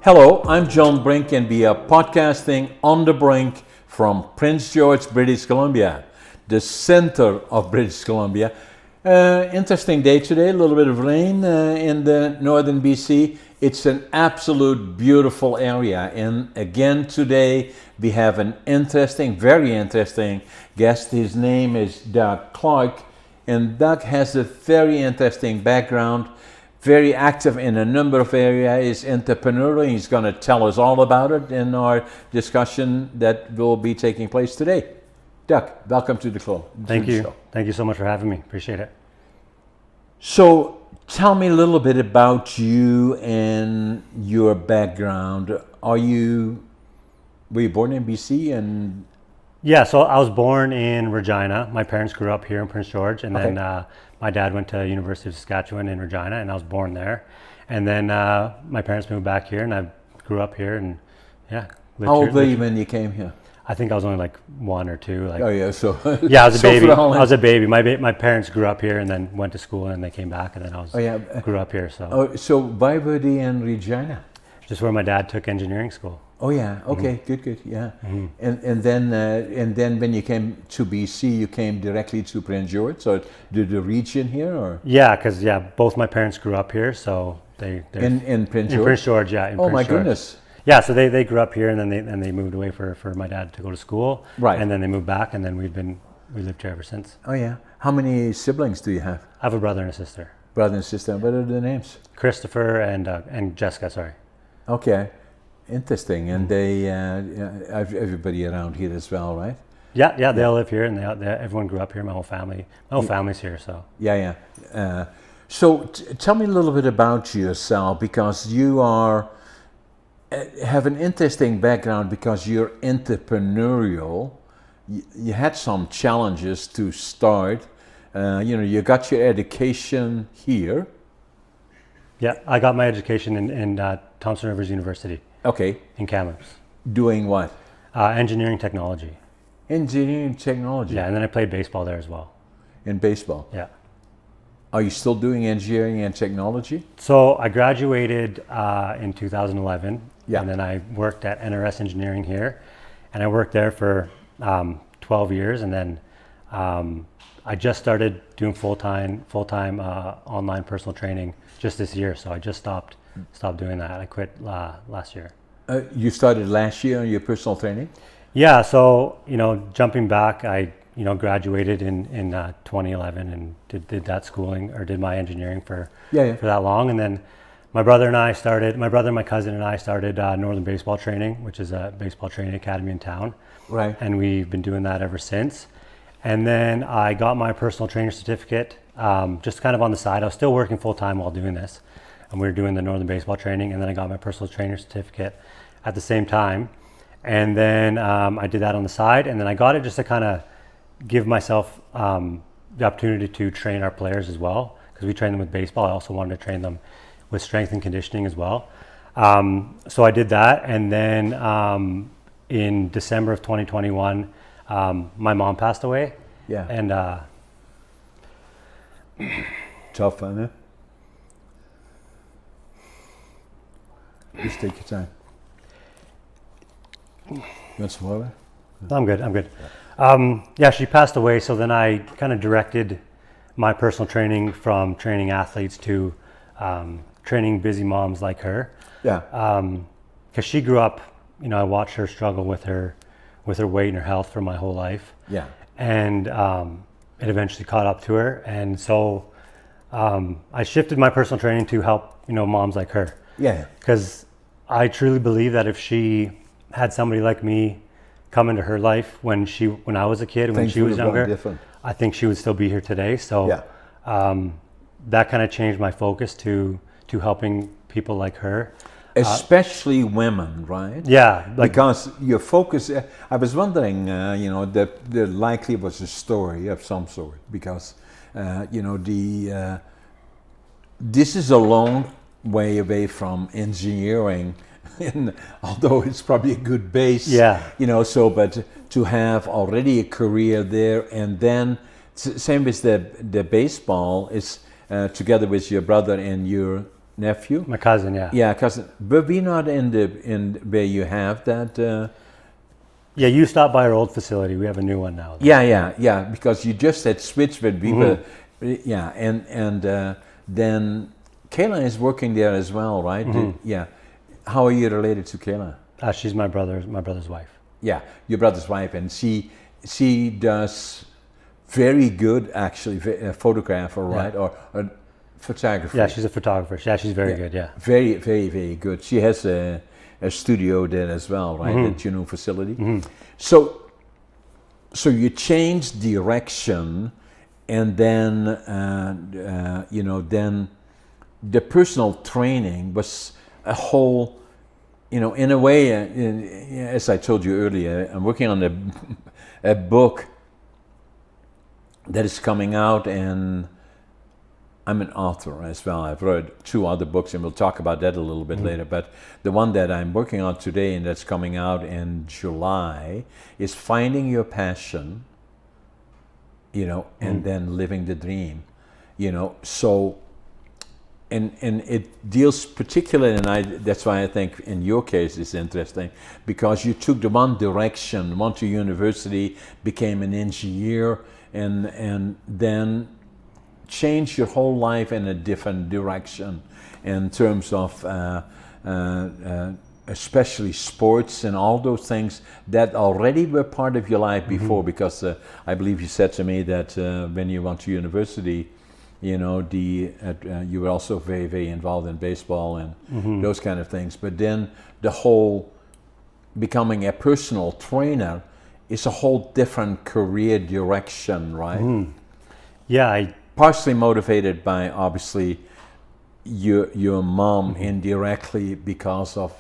Hello, I'm John Brink, and we are podcasting on the Brink from Prince George, British Columbia, the center of British Columbia. Interesting day today, a little bit of rain in the northern BC. It's an absolute beautiful area, and again today we have an interesting, very interesting guest. His name is Doug Clark, and Doug has a very interesting background. Very active in a number of areas, is entrepreneurial. He's going to tell us all about it in our discussion that will be taking place today. Doug, welcome to the club. Thank you. Thank you so much for having me. Appreciate it. So tell me a little bit about you and your background. Were you born in BC? And Yeah, so I was born in Regina. My parents grew up here in Prince George, and then my dad went to University of Saskatchewan in Regina, and I was born there. And then my parents moved back here, and I grew up here, and lived how old here. were you when you came here? I think I was only like 1 or 2. Oh yeah, so yeah, I was a so baby. for all I was a baby. My parents grew up here, and then went to school, and they came back, and then grew up here. So why were they in Regina? Just where my dad took engineering school. Oh yeah, okay, good, yeah. Mm-hmm. And then when you came to BC, you came directly to Prince George, so the region here, or? Yeah, because both my parents grew up here, so they're in Prince George. In Prince George, yeah. Oh my goodness. Yeah, so they grew up here, and then they moved away for my dad to go to school, right? And then they moved back, and then we lived here ever since. Oh yeah. How many siblings do you have? I have a brother and a sister. Brother and sister. What are the names? Christopher and Jessica. Sorry. Okay, interesting. And they everybody around here as well, right? Yeah, they all live here, and everyone grew up here. My whole family's here. So yeah. So tell me a little bit about yourself, because you have an interesting background, because you're entrepreneurial. You had some challenges to start. You got your education here. Yeah, I got my education in Thompson Rivers University. Okay. In Kamloops. Doing what? Engineering technology. Engineering technology. Yeah, and then I played baseball there as well. In baseball. Yeah. Are you still doing engineering and technology? So I graduated in 2011. Yeah. And then I worked at NRS Engineering here, and I worked there for 12 years, and then I just started doing full-time online personal training just this year. So I just stopped doing that. I quit last year. You started last year on your personal training? Yeah. So jumping back, I graduated in 2011 and did that schooling, or did my engineering for that long, and then my brother and my cousin and I started Northern Baseball Training, which is a baseball training academy in town. Right. And we've been doing that ever since. And then I got my personal trainer certificate, just kind of on the side. I was still working full time while doing this, and we were doing the Northern Baseball Training. And then I got my personal trainer certificate at the same time. And then I did that on the side. And then I got it just to kind of give myself the opportunity to train our players as well, because we train them with baseball. I also wanted to train them with strength and conditioning as well. So I did that. And then in December of 2021, my mom passed away. Yeah. And tough, huh? Just take your time. You want some water? I'm good. She passed away. So then I kind of directed my personal training from training athletes to training busy moms like her. Yeah. Because she grew up, I watched her struggle with her weight and her health for my whole life. Yeah. And it eventually caught up to her. And so I shifted my personal training to help, moms like her. Yeah. Because I truly believe that if she had somebody like me come into her life when I was a kid, when she was younger, I think she would still be here today. So that kind of changed my focus to helping people like her. Especially women, right? Yeah. Because your focus, I was wondering, that there likely was a story of some sort, because, this is a long way away from engineering, and although it's probably a good base, but to have already a career there, and then same with the baseball is together with your brother and your nephew. My cousin, yeah. Yeah, cousin. But we're not in where you have that. Yeah, you stopped by our old facility. We have a new one now. Yeah. Because you just had switched, but we were. Yeah, and then Kayla is working there as well, right? Yeah. How are you related to Kayla? She's my brother's wife. Yeah, your brother's wife, and she does very good, actually, photographer, right? Or photographer. Yeah, she's a photographer. Yeah, she's very good. Yeah. Very, very, very good. She has a studio there as well, right? At your new facility. So you changed direction, and then then the personal training was a whole. In a way, as I told you earlier, I'm working on a book that is coming out, and I'm an author as well. I've read 2 other books, and we'll talk about that a little bit later. But the one that I'm working on today, and that's coming out in July, is Finding Your Passion, and then Living the Dream, So, and it deals particularly, and that's why I think in your case it's interesting, because you took the one direction, went to university, became an engineer, and then change your whole life in a different direction in terms of especially sports and all those things that already were part of your life before, because I believe you said to me that when you went to university, you were also very, very involved in baseball and those kind of things. But then the whole becoming a personal trainer is a whole different career direction, right? Yeah, partially motivated by obviously your mom indirectly because of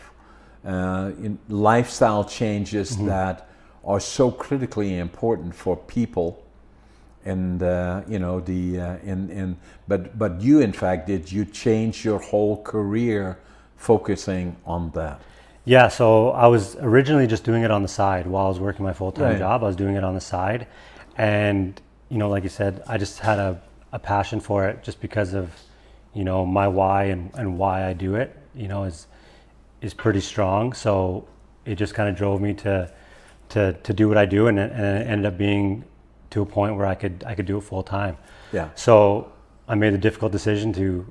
lifestyle changes that are so critically important for people, and but you in fact you change your whole career focusing on that. Yeah, so I was originally just doing it on the side while I was working my full-time job. I was doing it on the side, and like you said, I just had a passion for it just because of my why and why I do it is pretty strong. So it just kind of drove me to do what I do, and it ended up being to a point where I could do it full time. Yeah. So I made the difficult decision to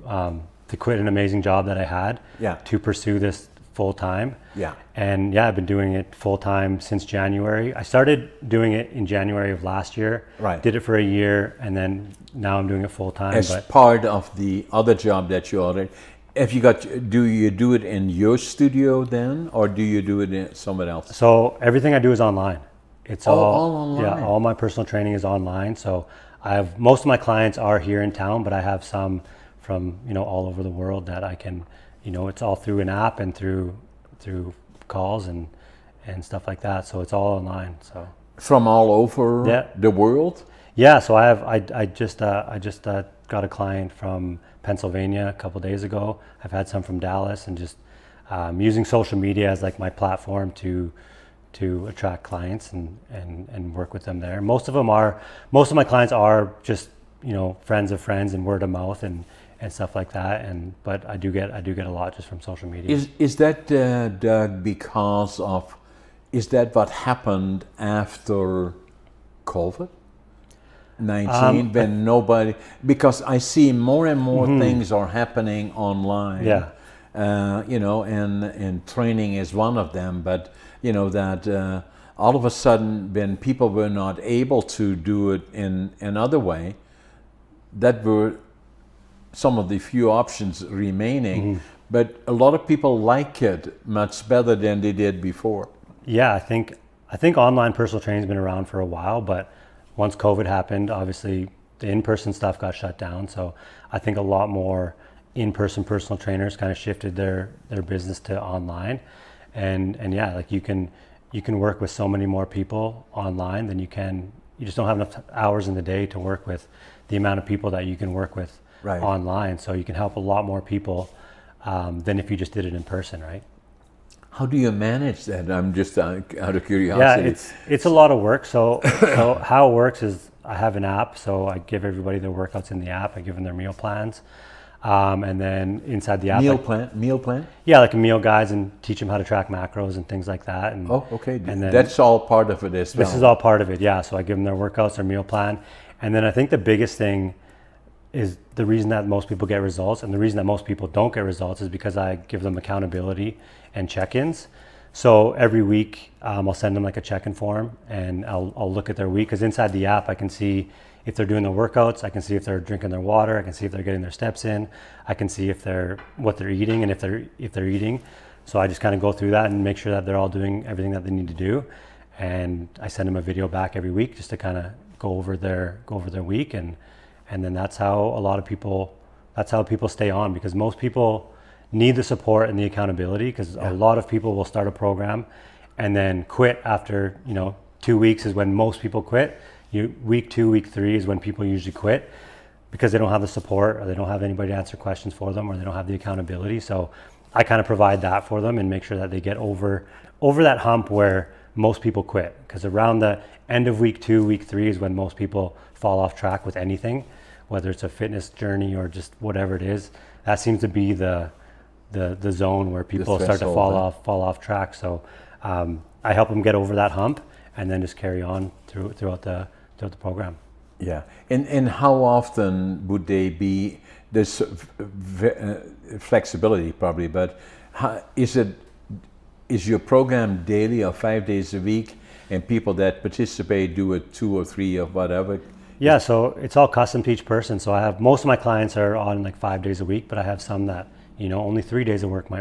quit an amazing job that I had to pursue this full time. Yeah. And I've been doing it full time since January. I started doing it in January of last year. Right. Did it for a year, and then now I'm doing it full time. As part of the other job that you already. Do you do it in your studio then, or do you do it in somewhere else? So everything I do is online. It's all online. Yeah, all my personal training is online. So most of my clients are here in town, but I have some from all over the world that I can. It's all through an app and through calls and stuff like that. So it's all online. So from all over the world. Yeah. So I just got a client from Pennsylvania a couple days ago. I've had some from Dallas, and just using social media as like my platform to attract clients and work with them there. Most of my clients are just friends of friends and word of mouth and stuff like that, but I do get a lot just from social media. Is that Doug, because of what happened after COVID-19 when nobody, because I see more and more things are happening online. Yeah. And training is one of them, but that all of a sudden when people were not able to do it in another way, that were some of the few options remaining, but a lot of people like it much better than they did before. Yeah, I think online personal training has been around for a while, but once COVID happened, obviously the in-person stuff got shut down. So I think a lot more in-person personal trainers kind of shifted their business to online, and like you can work with so many more people online than you just don't have enough hours in the day to work with the amount of people that you can work with online. So you can help a lot more people than if you just did it in person, right? How do you manage that? I'm just out of curiosity. Yeah, it's a lot of work. So how it works is I have an app, so I give everybody their workouts in the app. I give them their meal plans. And then inside the app, Meal plan? yeah, like a meal guides and teach them how to track macros and things like that. And, Oh, okay. And then That's all part of it as well. this is all part of it, yeah. So I give them their workouts, their meal plan. And then I think the biggest thing is the reason that most people get results, and the reason that most people don't get results is because I give them accountability and check-ins. So every week I'll send them like a check-in form, and I'll look at their week, because inside the app I can see if they're doing their workouts, I can see if they're drinking their water, I can see if they're getting their steps in, I can see what they're eating and if they're eating. So I just kind of go through that and make sure that they're all doing everything that they need to do. And I send them a video back every week just to kind of go over their week, and then that's how people stay on, because most people need the support and the accountability, because a lot of people will start a program and then quit after 2 weeks is when most people quit. Week 2, week 3 is when people usually quit, because they don't have the support, or they don't have anybody to answer questions for them, or they don't have the accountability. So I kind of provide that for them and make sure that they get over that hump where most people quit, because around the end of week 2, week 3 is when most people fall off track with anything, whether it's a fitness journey or just whatever it is. That seems to be the zone where people start to fall off track. So I help them get over that hump and then just carry on throughout the program. Yeah, and how often would they be? There's flexibility probably, but is your program daily or 5 days a week? And people that participate do it 2 or 3 or whatever? Yeah, so it's all custom to each person. So I have most of my clients are on like 5 days a week, but I have some that only 3 days a week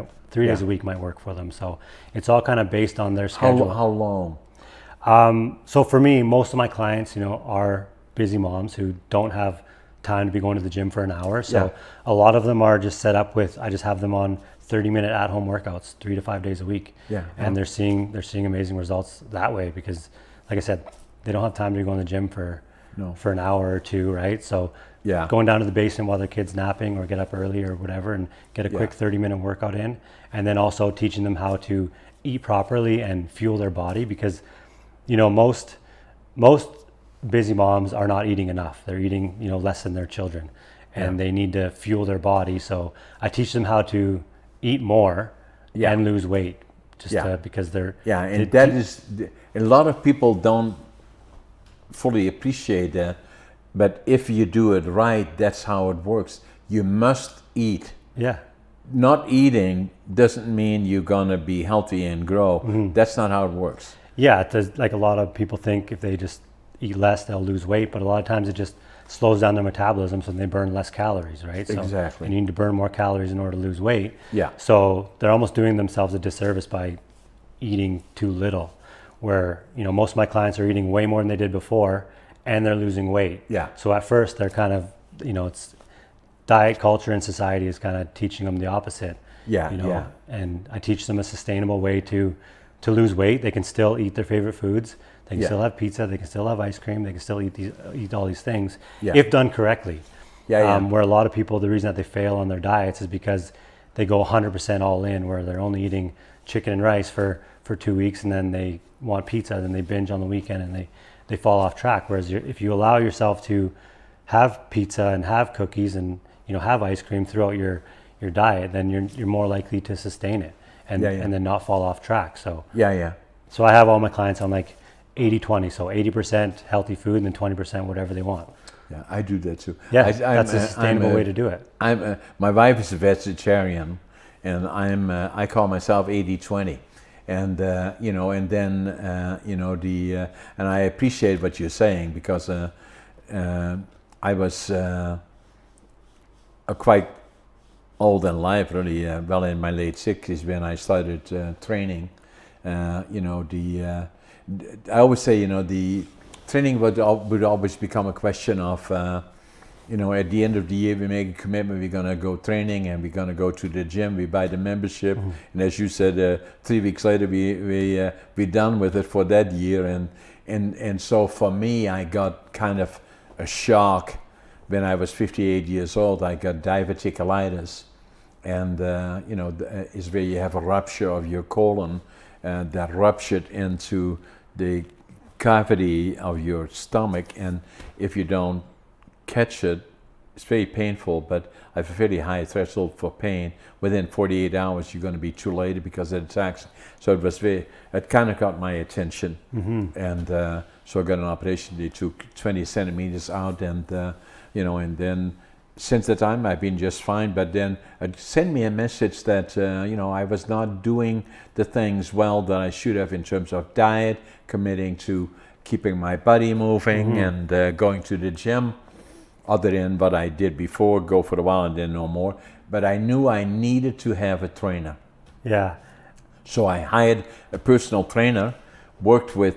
might work for them. So it's all kind of based on their schedule. How long? So for me, most of my clients, are busy moms who don't have time to be going to the gym for an hour. So a lot of them are just set up with, I just have them on 30-minute at-home workouts 3 to 5 days a week. Yeah. And they're seeing amazing results that way, because like I said, they don't have time to go in the gym for an hour or two, right? So going down to the basement while their kid's napping, or get up early or whatever, and get a quick 30-minute workout in. And then also teaching them how to eat properly and fuel their body, because most busy moms are not eating enough. They're eating less than their children, and they need to fuel their body. So I teach them how to eat more and lose weight, because they're a lot of people don't fully appreciate that, but if you do it right, that's how it works. You must eat. Not eating doesn't mean you're gonna be healthy and grow. That's not how it works. Like a lot of people think if they just eat less, they'll lose weight, but a lot of times it just slows down their metabolism, so they burn less calories, right? So exactly. You need to burn more calories in order to lose weight. Yeah. So they're almost doing themselves a disservice by eating too little, where most of my clients are eating way more than they did before, and they're losing weight. Yeah. So at first they're kind of, it's diet culture and society is kind of teaching them the opposite. And I teach them a sustainable way to lose weight. They can still eat their favorite foods. They can still have pizza. They can still have ice cream. They can still eat all these things if done correctly. Where a lot of people, the reason that they fail on their diets is because they go 100% all in, where they're only eating chicken and rice for 2 weeks, and then they want pizza, then they binge on the weekend, and they fall off track. Whereas if you allow yourself to have pizza and have cookies and have ice cream throughout your diet, then you're more likely to sustain it and then not fall off track. So So I have all my clients on like 80-20, so 80% healthy food and then 20% whatever they want. Yeah, I do that too. That's a sustainable way to do it. My wife is a vegetarian, and I call myself 80-20. And and then and I appreciate what you're saying, because I was quite old in life, really, well in my late 60s when I started training. I always say, the training would always become a question of, at the end of the year we make a commitment, we're gonna go training and we're gonna go to the gym, we buy the membership, and as you said, 3 weeks later we're done with it for that year, and so for me, I got kind of a shock when I was 58 years old. I got diverticulitis, and is where you have a rupture of your colon that ruptured into the cavity of your stomach, and if you don't catch it it's very painful, but I have a fairly high threshold for pain. Within 48 hours, you're going to be too late because it attacks. So it kind of got my attention. And so I got an operation. They took 20 centimeters out, and, and then since that time, I've been just fine. But then it sent me a message that, I was not doing the things well that I should have in terms of diet, committing to keeping my body moving and going to the gym. Other than what I did before, go for a while and then no more. But I knew I needed to have a trainer. Yeah. So I hired a personal trainer, worked with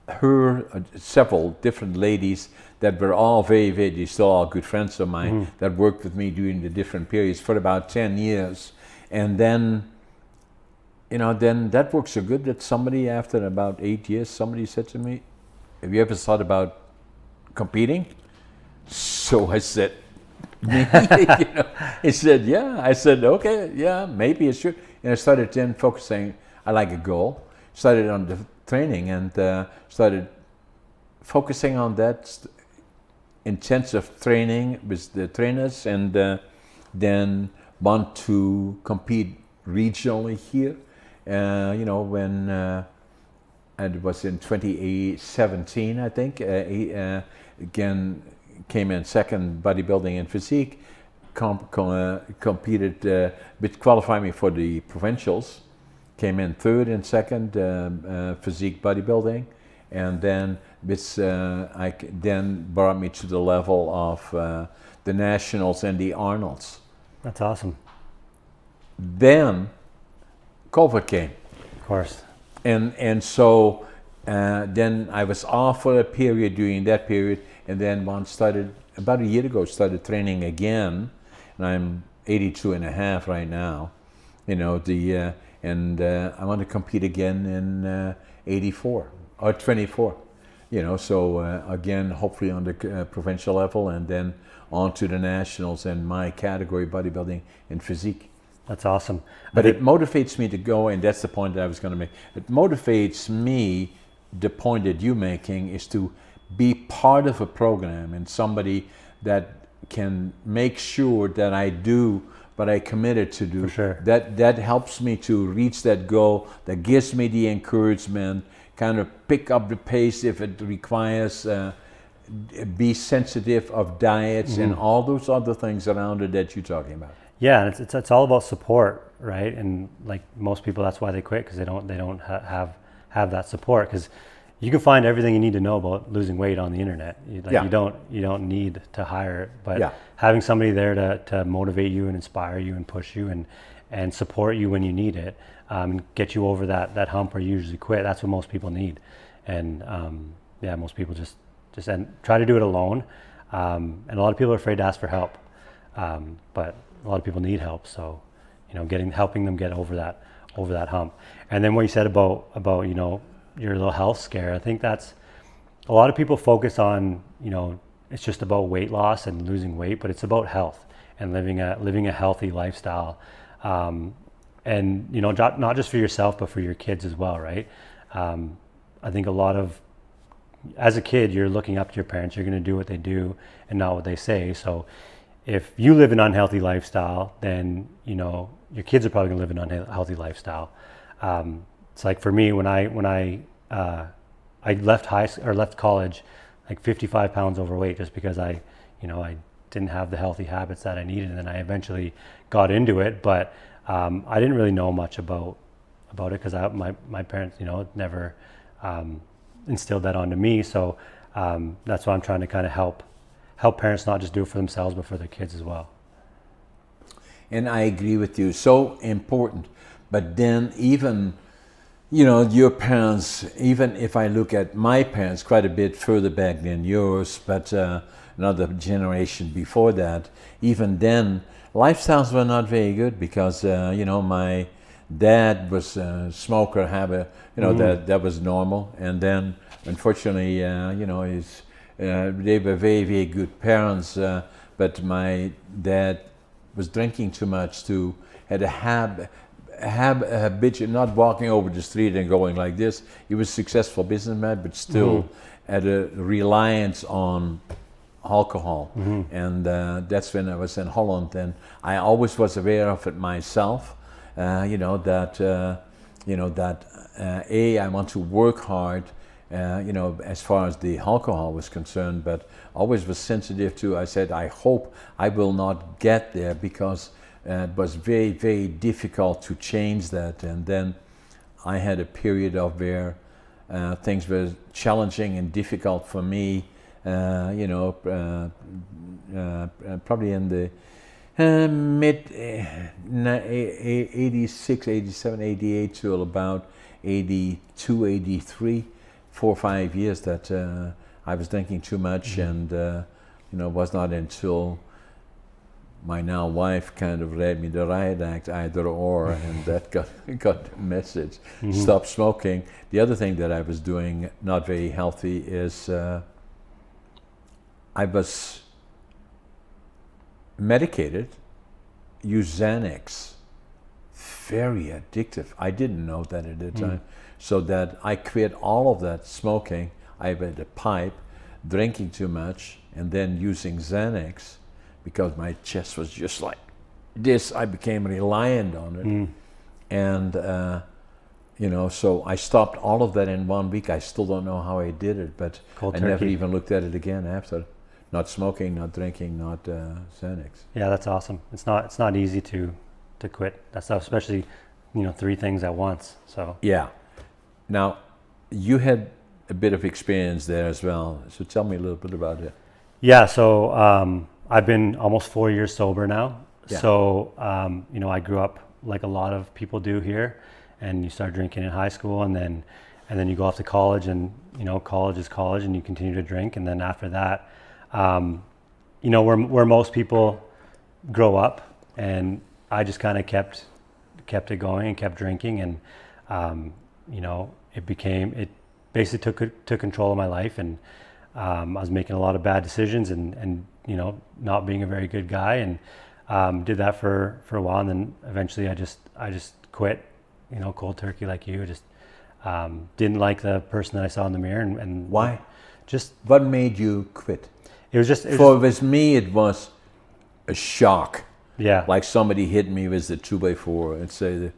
her, several different ladies that were all they're still all good friends of mine, that worked with me during the different periods for about 10 years. And then, then that worked so good that somebody, after about 8 years, somebody said to me, have you ever thought about competing? So I said, he said, yeah. I said, okay, yeah, maybe it should. And I started then focusing, I like a goal, started on the training and started focusing on that intensive training with the trainers, and then want to compete regionally here. When it was in 2017, I think, again, came in second bodybuilding and physique, competed, which qualified me for the provincials, came in third and second physique bodybuilding, and then which then brought me to the level of the nationals and the Arnolds. That's awesome. Then COVID came. Of course. And so then I was off for a period during that period, and then about a year ago, started training again, and I'm 82 and a half right now, and I want to compete again in 84 or 24, so again, hopefully on the provincial level, and then on to the nationals in my category, bodybuilding and physique. That's awesome. But it motivates me to go, and that's the point that I was going to make. It motivates me, the point that you're making, is to be part of a program and somebody that can make sure that I do what I committed to do. For sure. That helps me to reach that goal, that gives me the encouragement, kind of pick up the pace if it requires, be sensitive of diets and all those other things around it that you're talking about. Yeah, and it's all about support, right? And like most people, that's why they quit, because they don't have that support. Because you can find everything you need to know about losing weight on the internet. You don't need to hire it, but having somebody there to motivate you and inspire you and push you and support you when you need it, get you over that hump where you usually quit. That's what most people need. And most people just try to do it alone. And a lot of people are afraid to ask for help, but a lot of people need help. So, helping them get over that hump. And then what you said about your little health scare, I think that's a lot of people focus on, it's just about weight loss and losing weight, but it's about health and living a healthy lifestyle. And not just for yourself, but for your kids as well, right? I think as a kid, you're looking up to your parents. You're going to do what they do and not what they say. So if you live an unhealthy lifestyle, then your kids are probably going to live an unhealthy lifestyle. It's like for me, when I left college, like 55 pounds overweight, just because I didn't have the healthy habits that I needed, and then I eventually got into it. But I didn't really know much about it because my parents, never instilled that onto me. So that's why I'm trying to kind of help parents not just do it for themselves, but for their kids as well. And I agree with you, so important. But then even, your parents, even if I look at my parents quite a bit further back than yours, but another generation before that, even then, lifestyles were not very good because, my dad was a smoker, that was normal. And then, unfortunately, they were very, very good parents, but my dad was drinking too much had a habit, not walking over the street and going like this. He was a successful businessman, but still had a reliance on alcohol, and that's when I was in Holland, and I always was aware of it myself. I want to work hard, as far as the alcohol was concerned, but always was sensitive to. I said, I hope I will not get there, because it was very, very difficult to change that. And then I had a period of where things were challenging and difficult for me. Probably in the mid 86, 87, 88 till about 82, 83, 4 or 5 years that I was drinking too much, and it was not until my now wife kind of read me the riot act, either or, and that got the message. Stop smoking. The other thing that I was doing, not very healthy, is I was medicated, used Xanax, very addictive. I didn't know that at the time. So that I quit all of that smoking. I had a pipe, drinking too much, and then using Xanax, because my chest was just like this. I became reliant on it. And, so I stopped all of that in 1 week. I still don't know how I did it, but I never even looked at it again after. Not smoking, not drinking, not Xanax. Yeah, that's awesome. It's not easy to quit that stuff, especially 3 things at once. So yeah. Now, you had a bit of experience there as well. So tell me a little bit about it. Yeah. So I've been almost 4 years sober now. Yeah. So I grew up like a lot of people do here, and you start drinking in high school, and then you go off to college, and college is college, and you continue to drink, and then after that. Where most people grow up, and I just kind of kept it going and kept drinking, and it basically took control of my life, and I was making a lot of bad decisions, and not being a very good guy, and did that for a while, and then eventually I just quit, cold turkey like you. Just didn't like the person that I saw in the mirror, and why? Just what made you quit? With me, it was a shock. Yeah. Like somebody hit me with the 2x4 and say,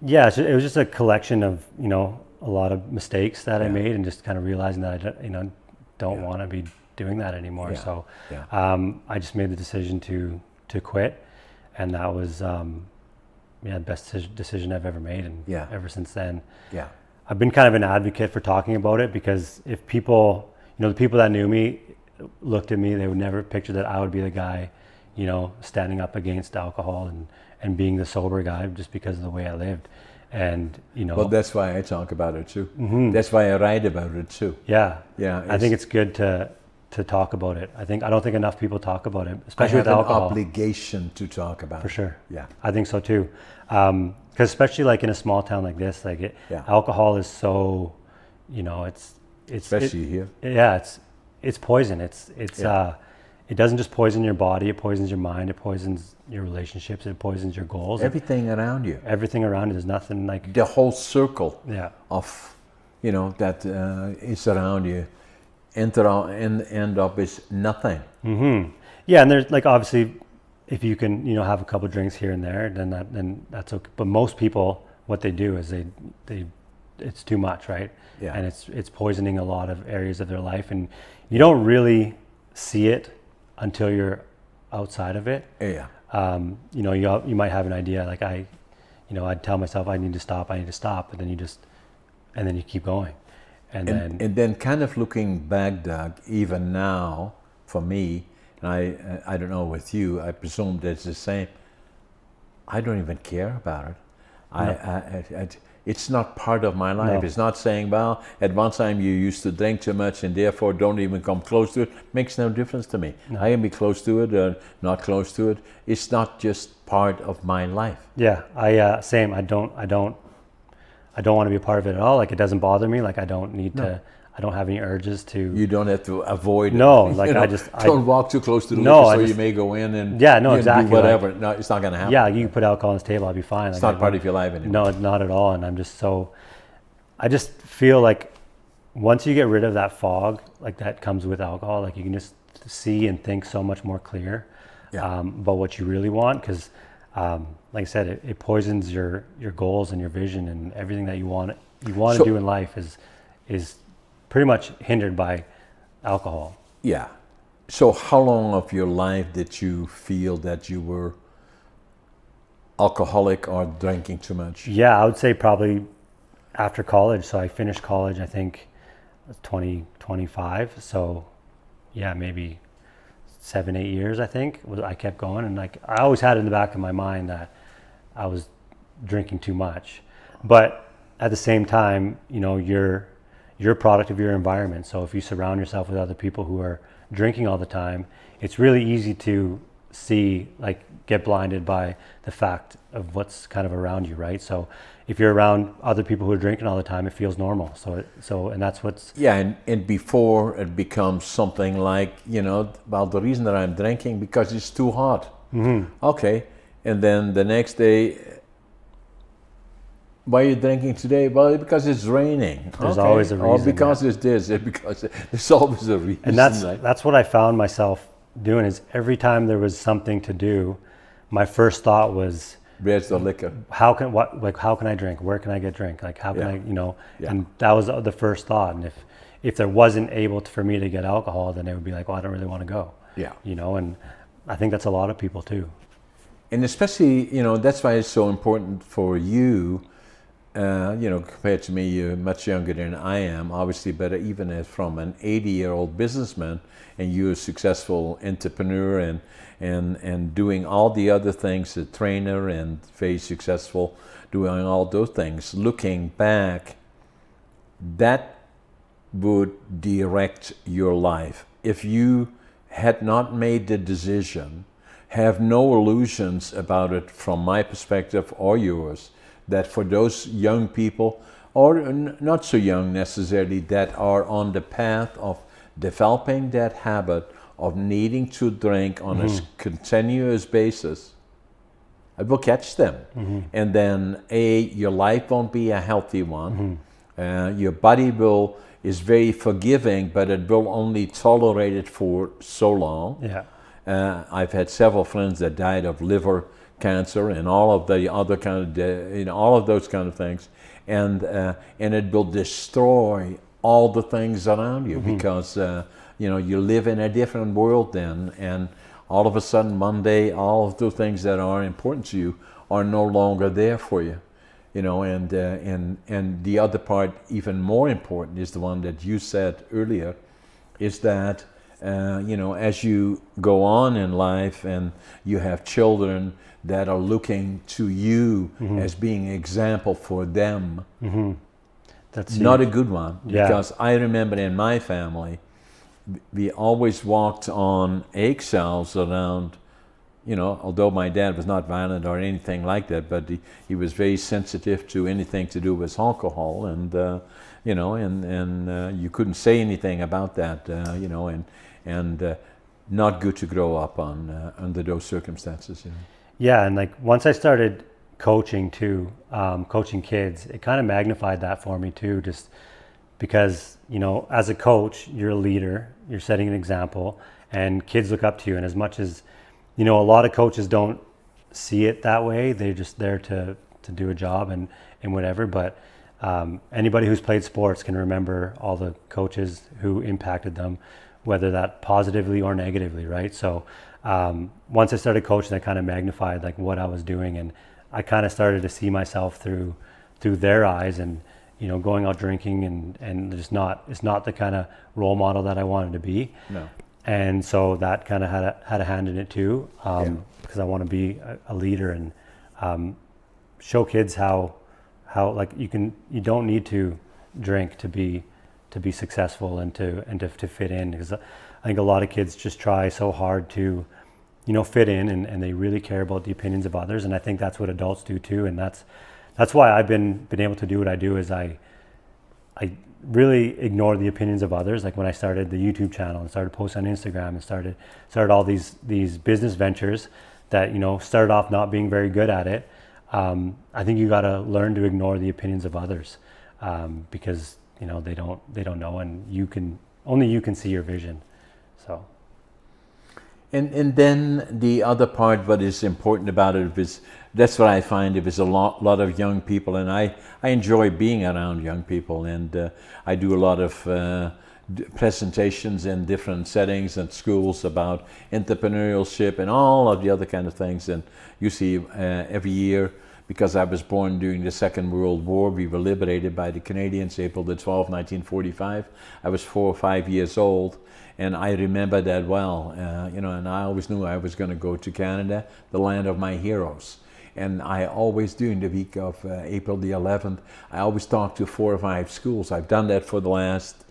Yeah, it was just a collection of, a lot of mistakes that I made, and just kind of realizing that I don't want to be doing that anymore. Yeah. So I just made the decision to quit, and that was the best decision I've ever made. And ever since then, I've been kind of an advocate for talking about it, because if people, the people that knew me, looked at me, they would never picture that I would be the guy, standing up against alcohol and being the sober guy, just because of the way I lived. And well, that's why I talk about it too. That's why I write about it too. Yeah. I think it's good to talk about it. I don't think enough people talk about it, especially with alcohol. I have an obligation to talk about it. For sure. Yeah, I think so too. Because especially like in a small town like this, alcohol is so, it's especially here. Yeah, it's poison. It doesn't just poison your body, it poisons your mind, it poisons your relationships, it poisons your goals. Everything around you. Everything around you. There's nothing like... The whole circle of, that is around you end up with nothing. Yeah, and there's like, obviously, if you can, have a couple drinks here and there, then that's okay. But most people, what they do is they it's too much, right? Yeah. And it's poisoning a lot of areas of their life, and you don't really see it until you're outside of it. Yeah. You might have an idea, like I'd tell myself I need to stop, but then you keep going. And then kind of looking back, Doug, even now for me, and I don't know with you, I presume that's the same. I don't even care about it. No. It's not part of my life. No. It's not saying, well, at one time you used to drink too much and therefore don't even come close to it. Makes no difference to me. No. I can be close to it or not close to it. It's not just part of my life. Yeah, same. I don't want to be a part of it at all. Like, it doesn't bother me. Like, I don't need to. I don't have any urges to. You don't have to avoid it. No, like don't walk too close to the liquor, so you may go in and exactly, do whatever. No, it's not going to happen. Yeah, you can put alcohol on this table, I'll be fine. It's not part of your life anymore. No, not at all. And I just feel like once you get rid of that fog, like that comes with alcohol, like you can just see and think so much more clear Yeah. about what you really want, because like I said, it poisons your goals and your vision, and everything that you want So- to do in life is pretty much hindered by alcohol. Yeah. So how long of your life did you feel that you were alcoholic or drinking too much? Yeah, I would say probably after college. So I finished college, I think 2025. So yeah, maybe 7-8 years, I think. I kept going, and like I always had in the back of my mind that I was drinking too much. But at the same time, you know, you're a product of your environment. So if you surround yourself with other people who are drinking all the time, it's really easy to see, like, get blinded by the fact of what's kind of around you, right? So if you're around other people who are drinking all the time, it feels normal. And that's what's... Yeah, and before it becomes something like, you know, well, the reason that I'm drinking because it's too hot. Mm-hmm. Okay, and then the next day, why are you drinking today? Well, because it's raining. There's always a Or reason, because it's this, because there's always a reason. And that's what I found myself doing, is every time there was something to do, my first thought was, where's the liquor? how can I drink? Where can I get drink? Like, how can Yeah. I, you know? Yeah. And that was the first thought. And if there wasn't able for me to get alcohol, then it would be like, well, I don't really want to go. Yeah. You know, and I think that's a lot of people too. And especially, you know, that's why it's so important for you, you know, compared to me, you're much younger than I am, obviously, but even as from an 80-year-old businessman, and you're a successful entrepreneur and doing all the other things, a trainer and very successful, doing all those things, looking back, that would direct your life. If you had not made the decision, have no illusions about it from my perspective or yours, that for those young people, or not so young necessarily, that are on the path of developing that habit of needing to drink on a continuous basis, it will catch them. And then your life won't be a healthy one. Your body is very forgiving, but it will only tolerate it for so long. Yeah. I've had several friends that died of liver cancer and all of the other kind of, all of those kind of things, and it will destroy all the things around you because you live in a different world then, and all of a sudden Monday, all of the things that are important to you are no longer there for you, and the other part, even more important, is the one that you said earlier, is that as you go on in life and you have children that are looking to you as being an example for them, That's not huge. a good one. Yeah. Because I remember in my family, we always walked on eggshells around, although my dad was not violent or anything like that, but he was very sensitive to anything to do with alcohol, and you couldn't say anything about that, and not good to grow up under those circumstances. Yeah, and like once I started coaching too, coaching kids, it kind of magnified that for me too, just because, as a coach, you're a leader, you're setting an example, and kids look up to you. And as much as, a lot of coaches don't see it that way, they're just there to do a job and whatever. But anybody who's played sports can remember all the coaches who impacted them, whether that positively or negatively, right? So once I started coaching, I kind of magnified like what I was doing, and I kind of started to see myself through their eyes, and going out drinking and it's not the kind of role model that I wanted to be. No. And so that kind of had a hand in it too, because I want to be a leader and show kids how like you don't need to drink to be successful and to fit in, because I think a lot of kids just try so hard to fit in, and they really care about the opinions of others, and I think that's what adults do too. And that's why I've been able to do what I do, is I really ignore the opinions of others. Like when I started the YouTube channel and started posting on Instagram and started all these business ventures that started off not being very good at it, I think you got to learn to ignore the opinions of others, because they don't know, and only you can see your vision. So And then the other part, what is important about it is that's what I find. If it's a lot of young people, and I enjoy being around young people, and I do a lot of presentations in different settings and schools about entrepreneurship and all of the other kind of things. And you see every year, because I was born during the Second World War, we were liberated by the Canadians, April the 12th, 1945. I was 4 or 5 years old. And I remember that well, and I always knew I was going to go to Canada, the land of my heroes. And I always, during the week of April the 11th, I always talk to 4 or 5 schools. I've done that for the last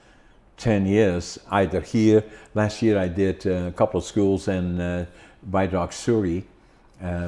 10 years, either here. Last year I did a couple of schools in White Rock, Surrey.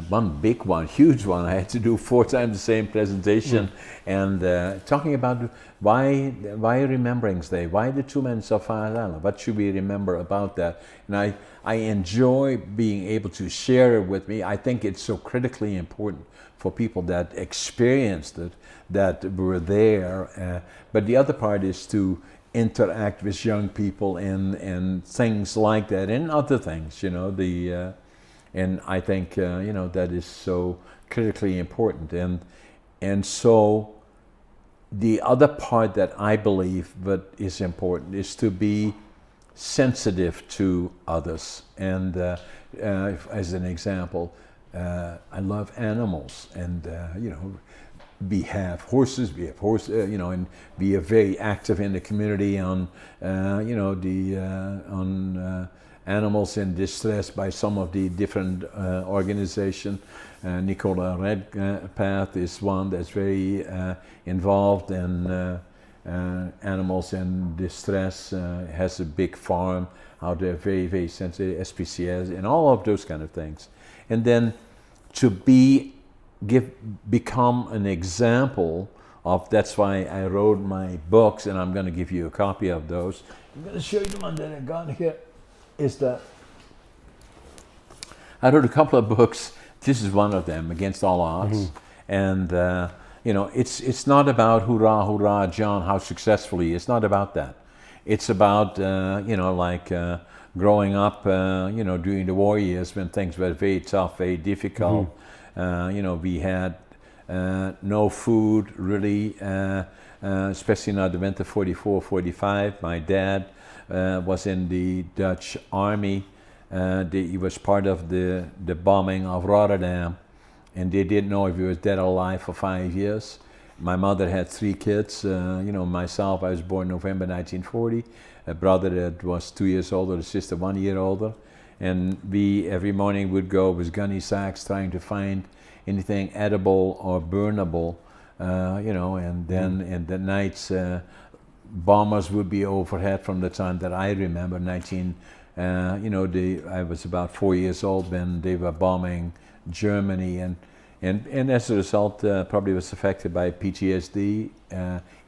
One big one, huge one. I had to do 4 times the same presentation, and talking about why Remembrance Day, why the 2 men of Fire Island, what should we remember about that? And I enjoy being able to share it with me. I think it's so critically important for people that experienced it, that were there. But the other part is to interact with young people and things like that, and other things, and I think that is so critically important. And so the other part that I believe that is important is to be sensitive to others. And as an example, I love animals, and we have horses, and we are very active in the community on animals in distress by some of the different organizations. Nicola Redpath is one that's very involved in animals in distress, has a big farm out there, very, very sensitive, SPCS, and all of those kind of things. And then to become an example of, that's why I wrote my books, and I'm going to give you a copy of those. I'm going to show you the one that I got here. Is that I wrote a couple of books. This is one of them, Against All Odds. And it's not about hoorah, hoorah, John, how successfully. It's not about that. It's about growing up, during the war years when things were very tough, very difficult. We had no food really, especially in the winter 44, 45. My dad was in the Dutch army. He was part of the bombing of Rotterdam, and they didn't know if he was dead or alive for 5 years. My mother had 3 kids. Myself, I was born November 1940. A brother that was 2 years older, a sister 1 year older. And we every morning would go with gunny sacks trying to find anything edible or burnable, and then in the nights, bombers would be overhead from the time that I remember. I was about 4 years old when they were bombing Germany, and as a result, probably was affected by PTSD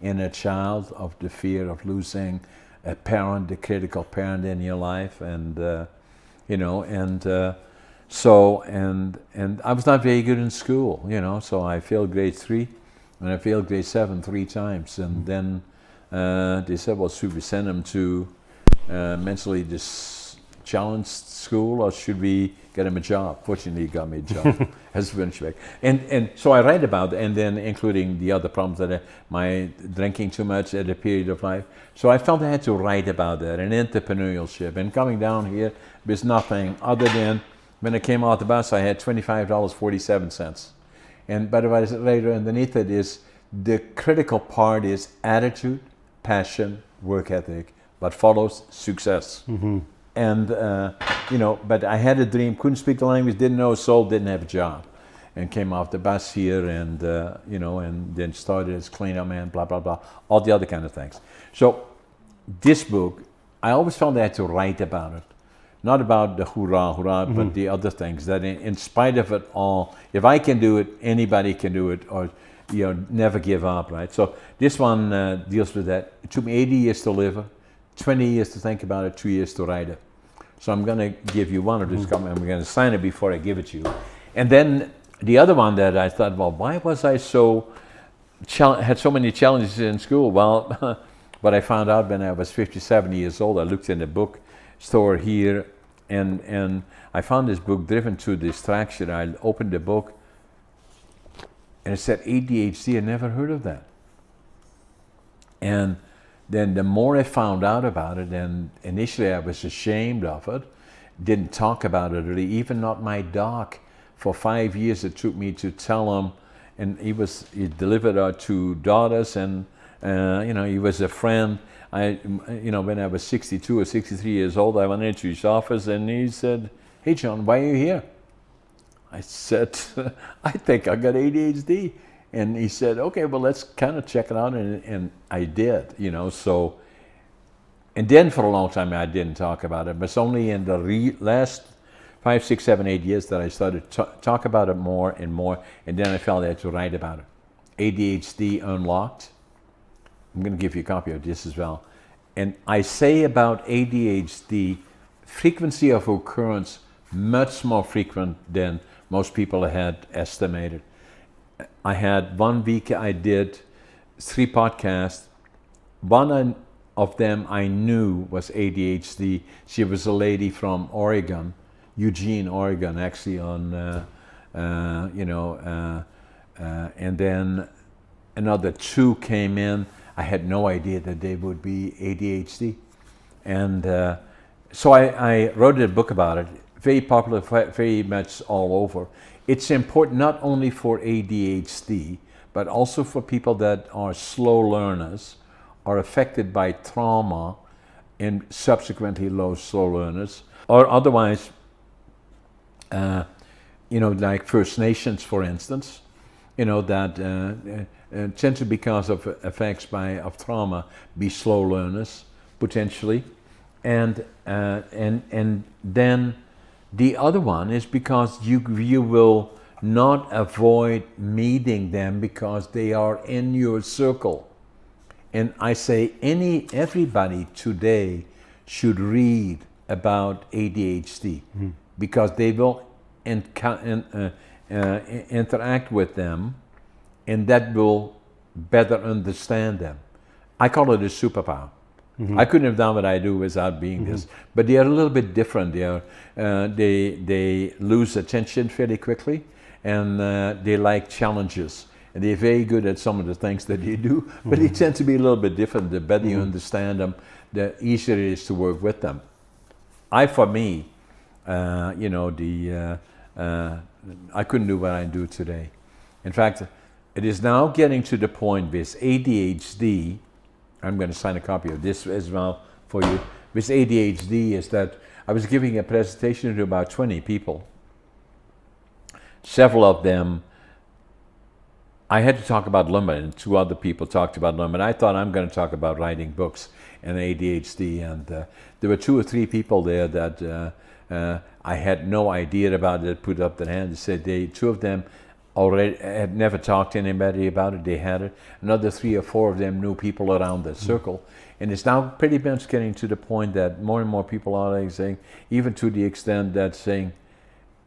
in a child, of the fear of losing a parent, the critical parent in your life, and I was not very good in school, so I failed grade 3, and I failed grade 7 3 times, and then they said, well, should we send him to mentally challenged school, or should we get him a job? Fortunately, he got me a job as a back. And so I write about it, and then including the other problems that my drinking too much at a period of life. So I felt I had to write about that, and entrepreneurship. And coming down here was nothing other than, when I came out the bus, I had $25.47. But what is later underneath it is, the critical part is attitude, passion, work ethic, but follows success. And, but I had a dream, couldn't speak the language, didn't know a soul, didn't have a job. And came off the bus here and, and then started as cleanup man, blah, blah, blah, all the other kind of things. So this book, I always felt I had to write about it. Not about the hoorah, hoorah, but the other things, that in spite of it all, if I can do it, anybody can do it, or never give up, right? So this one deals with that. It took me 80 years to live it, 20 years to think about it, 2 years to write it. So I'm going to give you one of this copy, and we're going to sign it before I give it to you. And then the other one that I thought, well, why was I had so many challenges in school? Well, what I found out when I was 57 years old, I looked in the bookstore here and I found this book, Driven to Distraction. I opened the book, and it said ADHD. I never heard of that. And then the more I found out about it, and initially I was ashamed of it, didn't talk about it really, even not my doc. For 5 years it took me to tell him, and he delivered our 2 daughters, and he was a friend. When I was 62 or 63 years old, I went into his office and he said, "Hey John, why are you here?" I said, "I think I got ADHD." And he said, "Okay, well, let's kind of check it out." And I did, so. And then for a long time, I didn't talk about it. But it's only in the last 5, 6, 7, 8 years that I started to talk about it more and more. And then I felt I had to write about it. ADHD Unlocked. I'm going to give you a copy of this as well. And I say about ADHD, frequency of occurrence much more frequent than most people had estimated. I had 1 week I did 3 podcasts. One of them I knew was ADHD. She was a lady from Oregon, Eugene, Oregon, actually and then another 2 came in. I had no idea that they would be ADHD. And so I wrote a book about it, very popular, very much all over. It's important not only for ADHD, but also for people that are slow learners, are affected by trauma, and subsequently slow learners, or otherwise, like First Nations, for instance, that tend to, because of effects of trauma, be slow learners potentially, and then the other one is because you will not avoid meeting them because they are in your circle. And I say everybody today should read about ADHD because they will interact with them, and that will better understand them. I call it a superpower. I couldn't have done what I do without being this, but they are a little bit different. They lose attention fairly quickly, and they like challenges. And they're very good at some of the things that they do, but they tend to be a little bit different. The better you understand them, the easier it is to work with them. I couldn't do what I do today. In fact, it is now getting to the point with ADHD. I'm going to sign a copy of this as well for you. With ADHD is that I was giving a presentation to about 20 people. Several of them, I had to talk about limit, and 2 other people talked about limit. I thought I'm going to talk about writing books and ADHD, and there were 2 or 3 people there that I had no idea about it, put up their hand and said 2 of them already had never talked to anybody about it, they had it. Another 3 or 4 of them knew people around the circle. And it's now pretty much getting to the point that more and more people are like saying, even to the extent that saying,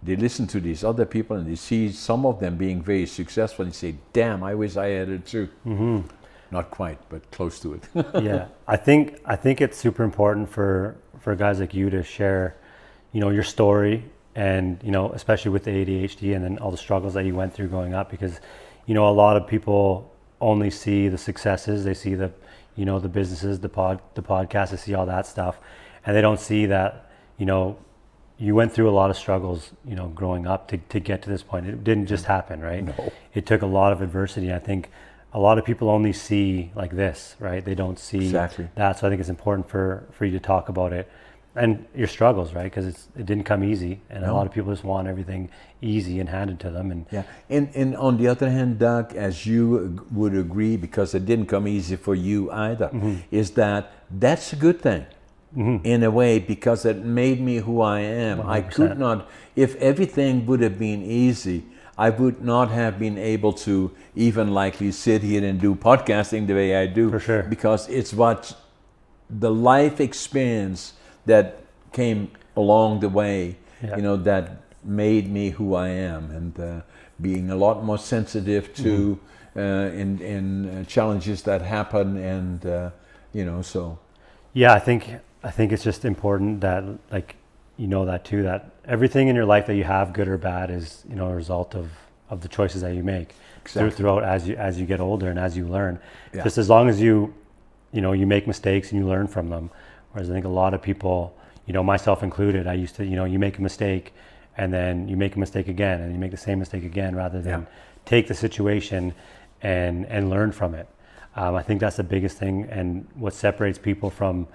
they listen to these other people and they see some of them being very successful and say, "Damn, I wish I had it too." Not quite, but close to it. Yeah, I think it's super important for guys like you to share, your story, and especially with the ADHD and then all the struggles that you went through growing up, because a lot of people only see the successes. They see the the businesses, the podcast, they see all that stuff, and they don't see that you went through a lot of struggles, growing up to get to this point. It didn't just happen, right? No. It took a lot of adversity. I think a lot of people only see like this, right? They don't see Exactly. that. So I think it's important for you to talk about it and your struggles, right? Because it didn't come easy, and a lot of people just want everything easy and handed to them. And yeah, and on the other hand, Doug, as you would agree, because it didn't come easy for you either, is that's a good thing. In a way, because it made me who I am. 100%. I could not, if everything would have been easy, I would not have been able to even likely sit here and do podcasting the way I do. For sure. Because it's what the life experience that came along the way, that made me who I am, and being a lot more sensitive to in challenges that happen, and so. Yeah, I think it's just important that you know that too, that everything in your life that you have, good or bad, is, you know, a result of the choices that you make. Exactly. Throughout as you get older and as you learn. Yeah. Just as long as you make mistakes and you learn from them. Whereas I think a lot of people, you know, myself included, I used to, you know, you make a mistake and then you make a mistake again and you make the same mistake again, rather than take the situation and learn from it. I think that's the biggest thing, and what separates people from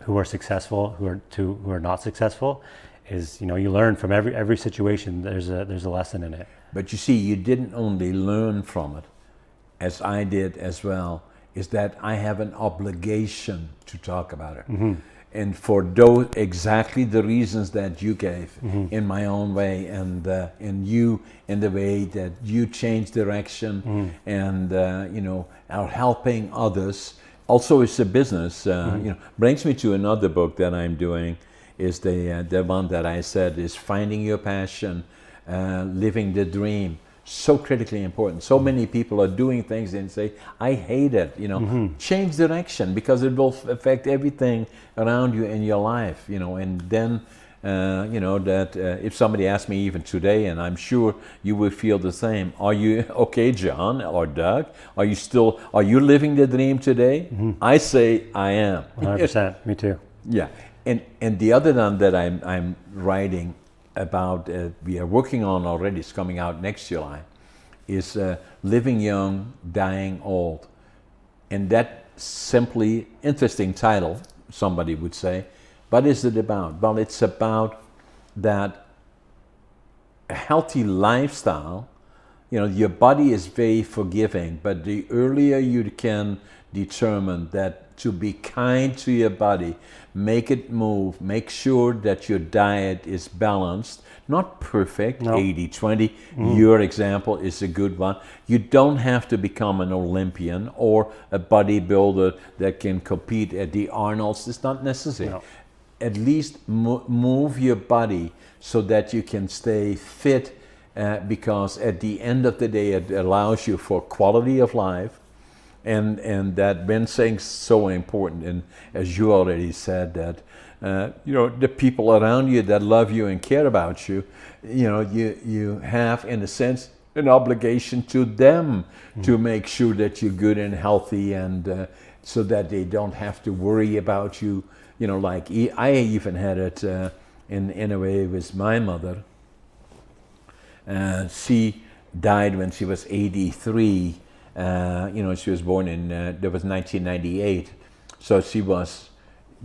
who are successful, who are not successful, is, you know, you learn from every situation. There's a lesson in it. But you see, you didn't only learn from it, as I did as well, is that I have an obligation to talk about it. Mm-hmm. And for those, exactly the reasons that you gave, in my own way, and in you, in the way that you change direction, and you know, are helping others. Also, it's a business. You know, brings me to another book that I'm doing. Is the one that I said is Finding Your Passion, Living the Dream. So critically important. So many people are doing things and say, I hate it, you know. Change direction, because it will affect everything around you in your life, you know. And then, you know, that if somebody asked me even today, and I'm sure you will feel the same, are you okay, John or Doug? Are you living the dream today? I say I am. 100%, me too. Yeah, and the other one that I'm writing about, we are working on already, it's coming out next July, is Living Young, Dying Old. And that simply, interesting title, somebody would say, what is it about? Well, it's about that a healthy lifestyle, you know, your body is very forgiving, but the earlier you can determine that to be kind to your body, make it move, make sure that your diet is balanced, not perfect, 80-20. Your example is a good one. You don't have to become an Olympian or a bodybuilder that can compete at the Arnolds. It's not necessary. No. At least move your body so that you can stay fit, because at the end of the day, it allows you for quality of life. And that Ben saying's so important, and as you already said, that you know, the people around you that love you and care about you, you know, you have, in a sense, an obligation to them to make sure that you're good and healthy, and so that they don't have to worry about you. You know, like I even had it in a way with my mother. She died when she was 83. You know, she was born in, that was 1998, so she was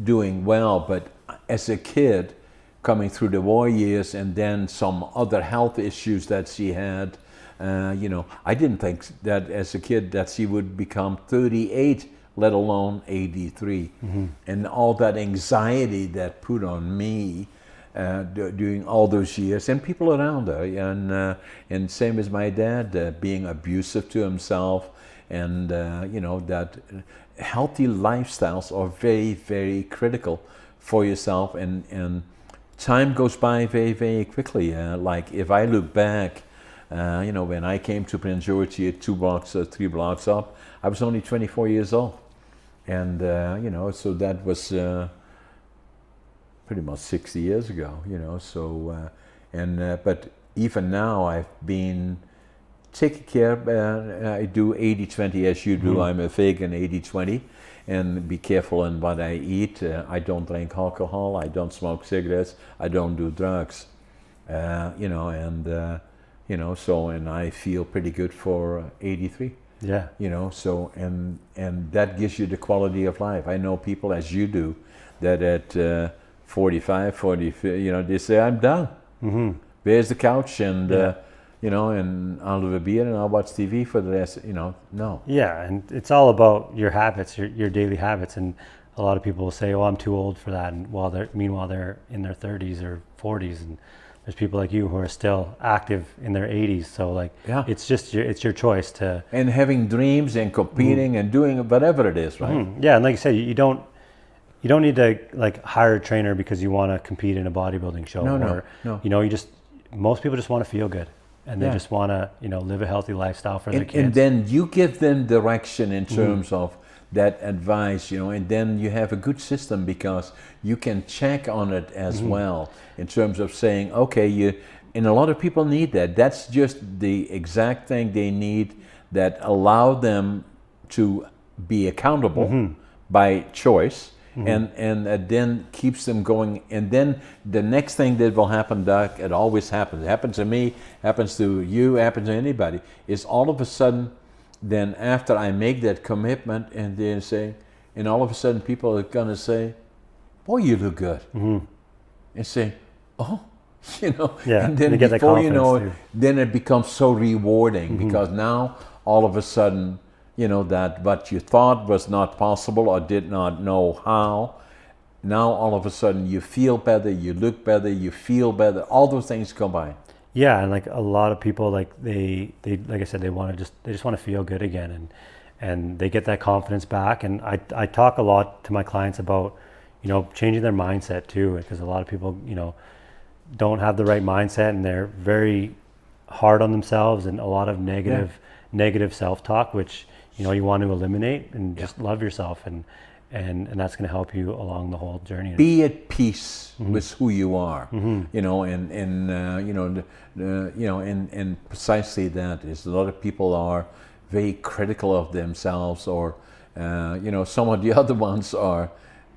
doing well, but as a kid, coming through the war years and then some other health issues that she had, you know, I didn't think that as a kid that she would become 38, let alone 83. And all that anxiety that put on me during all those years, and people around her, and same as my dad, being abusive to himself, and you know, that healthy lifestyles are very, very critical for yourself, and time goes by very, very quickly. Like if I look back, you know, when I came to Prince George here, 2 blocks or 3 blocks up, I was only 24 years old, and you know, so that was pretty much 60 years ago, you know. So, but even now, I've been taking care. I do 80-20 as you do. I'm a vegan 80-20, and be careful in what I eat. I don't drink alcohol. I don't smoke cigarettes. I don't do drugs. You know, and you know, so, and I feel pretty good for 83. Yeah. You know, so, and that gives you the quality of life. I know people, as you do, that at 45, 40, you know, they say, I'm done. Where's the couch? And, you know, and I'll have a beer and I'll watch TV for the rest, you know, no. Yeah, and it's all about your habits, your daily habits. And a lot of people will say, oh, I'm too old for that. And meanwhile, they're in their 30s or 40s. And there's people like you who are still active in their 80s. So, like, it's just it's your choice to... And having dreams and competing and doing whatever it is, right? Yeah, and like you said, you don't need to, like, hire a trainer because you want to compete in a bodybuilding show. No. You know, most people just want to feel good, and they just want to, you know, live a healthy lifestyle for their kids. And then you give them direction in terms of that advice, and then you have a good system because you can check on it as well in terms of saying, okay, and a lot of people need that. That's just the exact thing they need that allow them to be accountable by choice. And then keeps them going. And then the next thing that will happen, Doc, it always happens. It happens to me, happens to you, happens to anybody, is all of a sudden, then after I make that commitment and then say, and all of a sudden people are going to say, boy, you look good. And say, oh, Yeah, and then you get that before you know it, confidence, then it becomes so rewarding because now all of a sudden, that what you thought was not possible or did not know how, now all of a sudden you feel better, you look better, you feel better, all those things combine. Yeah, and like a lot of people, like they like I said, they just want to feel good again, and they get that confidence back. And I talk a lot to my clients about, changing their mindset too, because a lot of people, don't have the right mindset and they're very hard on themselves and a lot of negative self-talk, which you want to eliminate and just love yourself, and that's going to help you along the whole journey. Be at peace with who you are, and precisely that is a lot of people are very critical of themselves, or some of the other ones are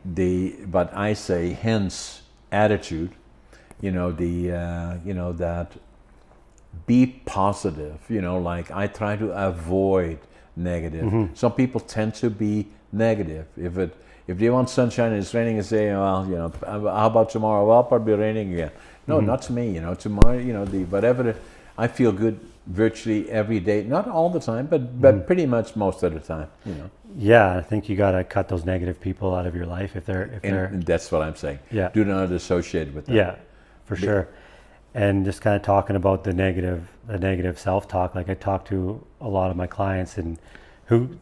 but I say hence attitude, that be positive, like I try to avoid negative. Some people tend to be negative. If they want sunshine and it's raining, and say, well, how about tomorrow? Well, probably raining again. No, not to me. Tomorrow, whatever. I feel good virtually every day. Not all the time, but pretty much most of the time. Yeah, I think you got to cut those negative people out of your life if they're. And that's what I'm saying. Yeah. Do not associate with them. Yeah, for sure. And just kind of talking about the negative self-talk, like I talk to a lot of my clients and who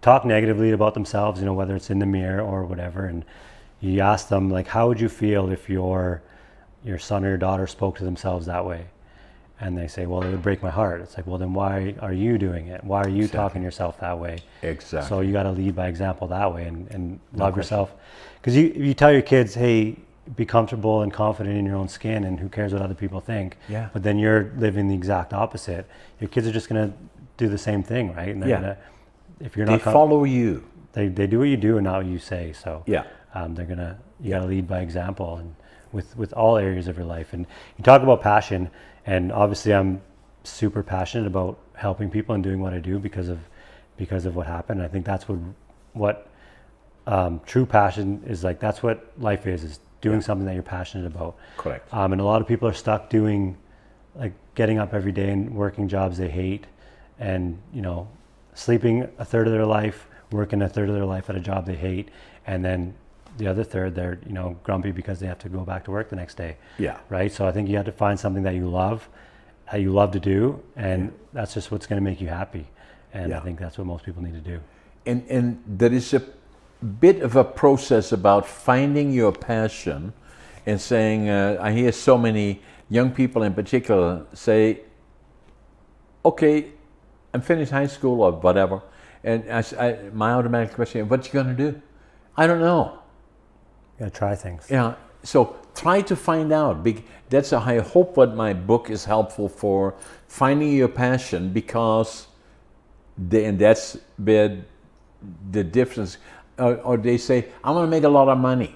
talk negatively about themselves, whether it's in the mirror or whatever, and you ask them, like, how would you feel if your son or your daughter spoke to themselves that way? And they say, well, it would break my heart. It's like, well, then why are you doing it? Why are you talking to yourself that way? Exactly. So you got to lead by example that way and love yourself. Because you tell your kids, hey, be comfortable and confident in your own skin, and who cares what other people think. Yeah. But then you're living the exact opposite. Your kids are just going to do the same thing, right? And they're gonna, if you're not, they follow you. They do what you do and not what you say. So yeah, they're gonna. You got to lead by example, and with all areas of your life. And you talk about passion, and obviously I'm super passionate about helping people and doing what I do because of what happened. I think that's what true passion is like. That's what life is doing something that you're passionate about. Correct. And a lot of people are stuck doing, like, getting up every day and working jobs they hate, and sleeping a third of their life, working a third of their life at a job they hate, and then the other third they're grumpy because they have to go back to work the next day. Yeah. Right. So I think you have to find something that you love to do, and that's just what's going to make you happy. And I think that's what most people need to do. And there is a bit of a process about finding your passion and saying, I hear so many young people in particular say, okay, I'm finished high school or whatever, and my automatic question, what you gonna do? I don't know. You gotta try things. Yeah, so try to find out. That's I hope what my book is helpful for, finding your passion, because and that's where the difference. Or they say, I'm going to make a lot of money.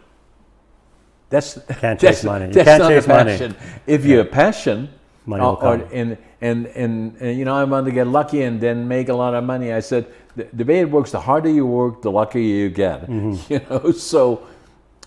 Can't chase money. That's can't not chase a passion. money. If you're a passion, money will come. and I want to get lucky and then make a lot of money. I said the way it works, the harder you work, the luckier you get. So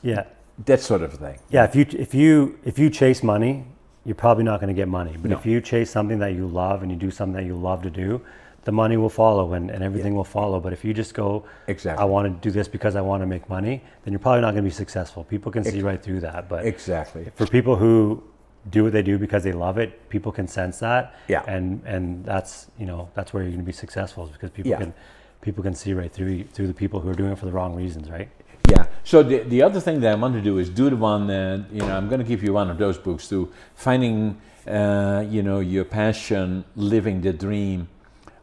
yeah, that sort of thing. Yeah, if you chase money, you're probably not going to get money. But if you chase something that you love and you do something that you love to do, the money will follow and everything will follow. But if you just go, exactly, I want to do this because I want to make money, then you're probably not going to be successful. People can see right through that. But exactly, for people who do what they do because they love it, people can sense that. Yeah. And that's that's where you're going to be successful, is because people can see right through the people who are doing it for the wrong reasons, right? Yeah. So the other thing that I want to do is do the one that I'm going to give you one of those books too, finding your passion, living the dream.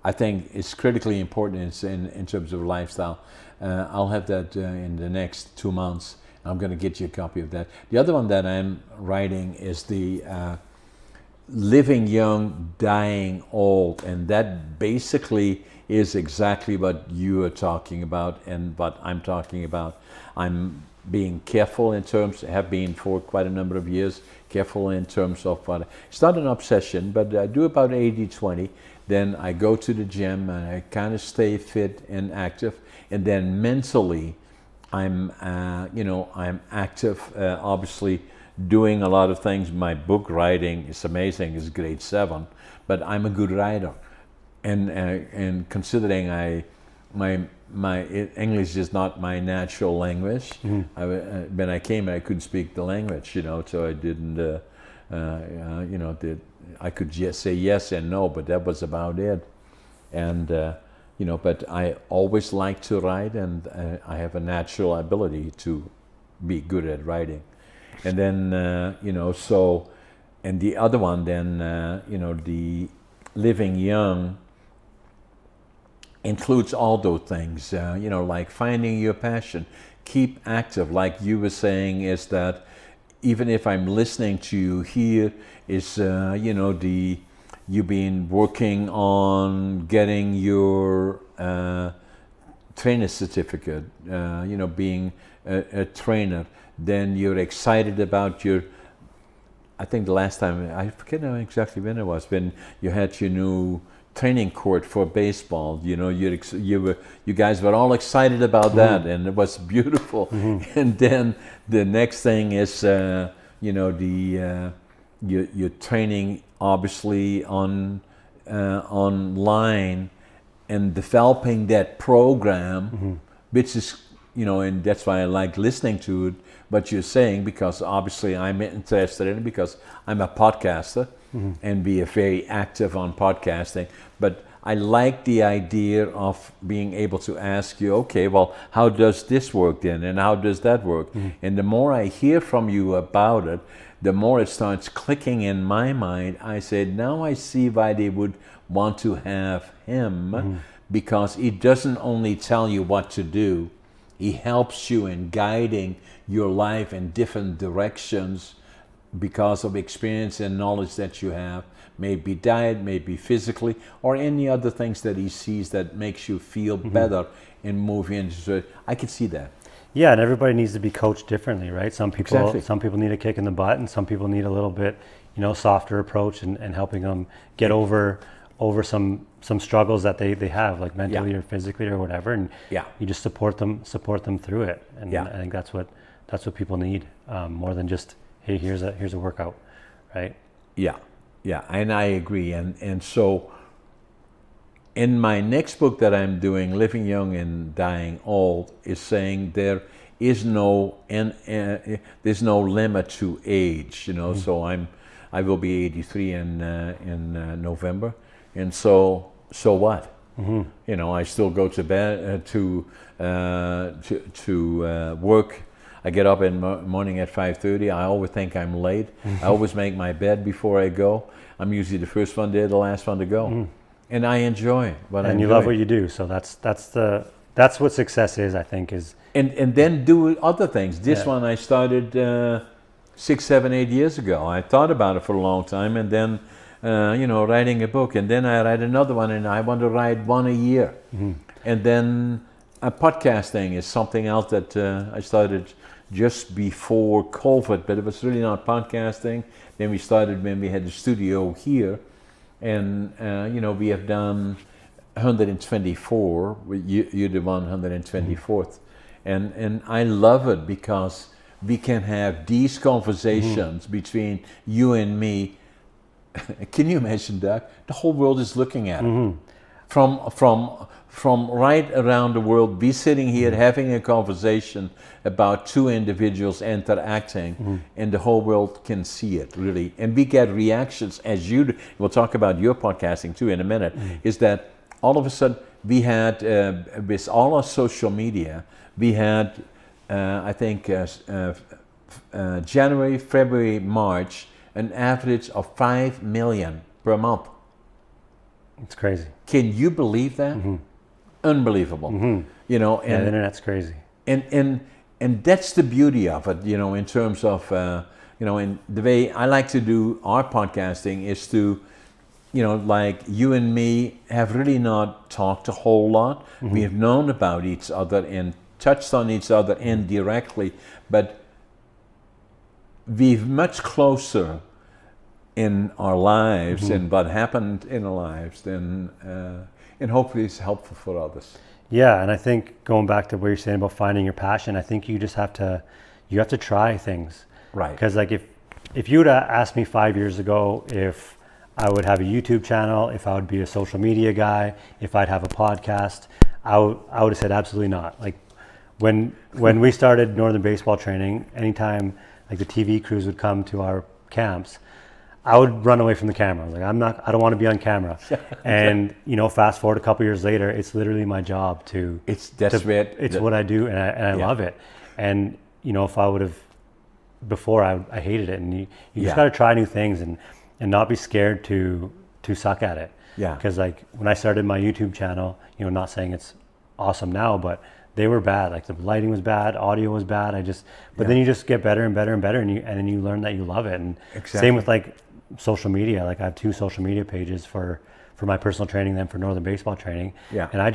I think is critically important in terms of lifestyle. I'll have that in the next 2 months. I'm going to get you a copy of that. The other one that I'm writing is the Living Young, Dying Old, and that basically is exactly what you are talking about and what I'm talking about. I'm being careful in terms, have been for quite a number of years, careful in terms of what, it's not an obsession, but I do about 80-20. Then I go to the gym and I kind of stay fit and active. And then mentally, I'm active, obviously doing a lot of things. My book writing is amazing, it's grade 7, but I'm a good writer. And considering my English is not my natural language. When I came, I couldn't speak the language, so I didn't, I could just say yes and no, but that was about it. And, but I always like to write, and I have a natural ability to be good at writing. And then, and the other one then, the Living Young includes all those things, like finding your passion, keep active. Like you were saying, is that even if I'm listening to you here, is you've been working on getting your trainer certificate, being a trainer. Then you're excited about I think the last time, I forget exactly when it was, when you had your new training court for baseball. You guys were all excited about that, and it was beautiful. And then the next thing is, you're training obviously online and developing that program, which is, and that's why I like listening to it. What you're saying, because obviously I'm interested in it because I'm a podcaster and be very active on podcasting. But I like the idea of being able to ask you, okay, well, how does this work then? And how does that work? And the more I hear from you about it, the more it starts clicking in my mind. I said, now I see why they would want to have him, because he doesn't only tell you what to do, he helps you in guiding your life in different directions because of experience and knowledge that you have, maybe diet, maybe physically, or any other things that he sees that makes you feel better and move into it. I can see that. Yeah, and everybody needs to be coached differently, right? Some people need a kick in the butt, and some people need a little bit, softer approach and helping them get over some struggles that they have, like mentally or physically or whatever, and you just support them through it. And I think that's what people need, more than just, hey, here's a workout, right? Yeah, and I agree. And so in my next book that I'm doing, Living Young and Dying Old, is saying there is no there's no limit to age, So I will be 83 in November, and so what? I still go to bed to work. I get up in the morning at 5:30. I always think I'm late. I always make my bed before I go. I'm usually the first one there, the last one to go. And I enjoy what I'm doing. And you love what you do, so that's what success is, I think, is. And then do other things. This one I started 6, 7, 8 years ago. I thought about it for a long time, and then writing a book, and then I write another one, and I want to write one a year. And then podcasting is something else that I started just before COVID, but it was really not podcasting. Then we started when we had the studio here, and we have done 124. You're the 124th, and I love it because we can have these conversations between you and me. Can you imagine that? The whole world is looking at it. From right around the world, we sitting here having a conversation about two individuals interacting, and the whole world can see it, really. And we get reactions, as you do. We'll talk about your podcasting too in a minute, is that all of a sudden we had, with all our social media, we had, I think, January, February, March, an average of 5 million per month. It's crazy. Can you believe that? Unbelievable. You know, Yeah, the internet's crazy. and that's the beauty of it, you know, in terms of you know, in the way I like to do our podcasting is to, you know, like you and me have really not talked a whole lot. We have known about each other and touched on each other indirectly, but we're much closer in our lives and what happened in our lives than, and hopefully it's helpful for others. Yeah, and I think going back to what you're saying about finding your passion, I think you just have to try things. Right. Because like if you would have asked me 5 years ago if I would have a YouTube channel, if I would be a social media guy, if I'd have a podcast, I would have said absolutely not. Like when we started Northern Baseball Training, anytime like the TV crews would come to our camps, I would run away from the camera. I was like, I don't want to be on camera. And you know, fast forward a couple years later, it's literally my job to. It's what I do, and I love it. And you know, if I would have before, I hated it. And you just got to try new things and not be scared to suck at it. Yeah. Because like when I started my YouTube channel, you know, not saying it's awesome now, but they were bad. Like the lighting was bad, audio was bad. But then you just get better and better and better, and then you learn that you love it. And same with like social media. Like I have 2 social media pages for my personal training, then for Northern Baseball Training. Yeah. And I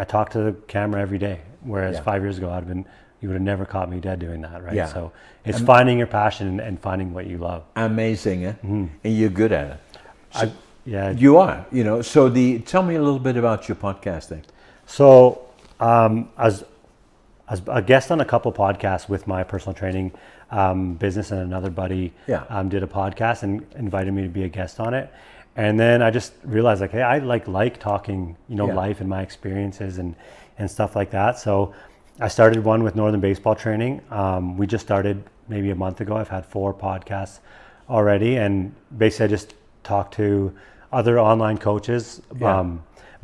talk to the camera every day. Whereas 5 years ago, you would have never caught me dead doing that, right? Yeah. So it's finding your passion and finding what you love. Amazing, eh? And you're good at it. So you are, you know. So tell me a little bit about your podcasting. So as a guest on a couple podcasts with my personal training business, and another buddy did a podcast and invited me to be a guest on it. And then I just realized like, hey, I like talking, you know, life and my experiences and stuff like that. So I started one with Northern Baseball Training. We just started maybe a month ago. I've had 4 podcasts already, and basically I just talked to other online coaches.